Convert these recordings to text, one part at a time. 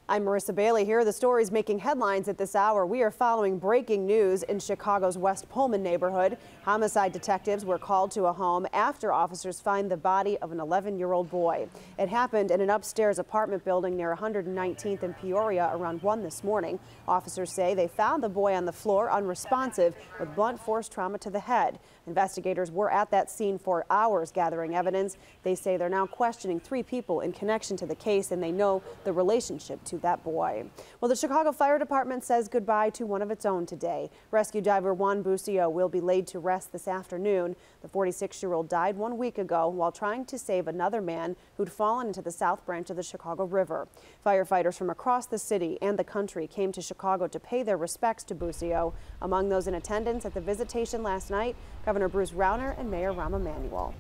I'm Marissa Bailey. Here are the stories making headlines at this hour. We are following breaking news in Chicago's West Pullman neighborhood. Homicide detectives were called to a home after officers find the body of an 11-year-old boy. It happened in an upstairs apartment building near 119th and Peoria around 1 this morning. Officers say they found the boy on the floor unresponsive with blunt force trauma to the head. Investigators were at that scene for hours gathering evidence. They say they're now questioning 3 people in connection to the case, and they know the relationship to that boy. Well, the Chicago Fire Department says goodbye to one of its own today. Rescue diver Juan Bucio will be laid to rest this afternoon. The 46-year-old died 1 week ago while trying to save another man who'd fallen into the south branch of the Chicago River. Firefighters from across the city and the country came to Chicago to pay their respects to Bucio. Among those in attendance at the visitation last night, Governor Bruce Rauner and Mayor Rahm Emanuel.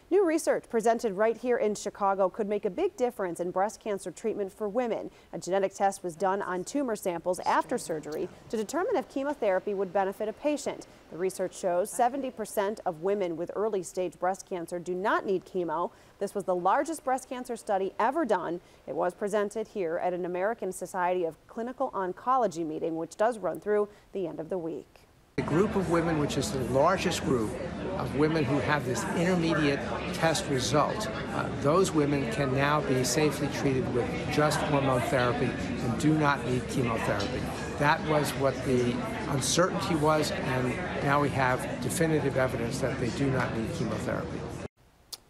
New research presented right here in Chicago could make a big difference in breast cancer treatment for women. A genetic test was done on tumor samples after surgery to determine if chemotherapy would benefit a patient. The research shows 70% of women with early stage breast cancer do not need chemo. This was the largest breast cancer study ever done. It was presented here at an American Society of Clinical Oncology meeting, which does run through the end of the week. The group of women, which is the largest group of women who have this intermediate test result, those women can now be safely treated with just hormone therapy and do not need chemotherapy. That was what the uncertainty was, and now we have definitive evidence that they do not need chemotherapy.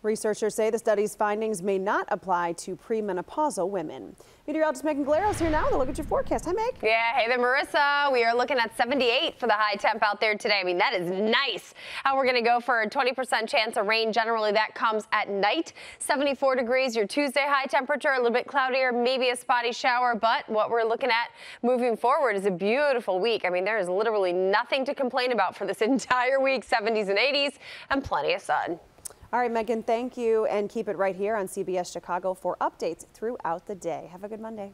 Researchers say the study's findings may not apply to premenopausal women. Meteorologist Megan Glaros here now with a look at your forecast. Hi, Meg. Yeah, hey there, Marissa. We are looking at 78 for the high temp out there today. I mean, that is nice. We're going to go for a 20% chance of rain. Generally, that comes at night. 74 degrees, your Tuesday high temperature, a little bit cloudier, maybe a spotty shower. But what we're looking at moving forward is a beautiful week. I mean, there is literally nothing to complain about for this entire week. 70s and 80s and plenty of sun. All right, Megan, thank you, and keep it right here on CBS Chicago for updates throughout the day. Have a good Monday.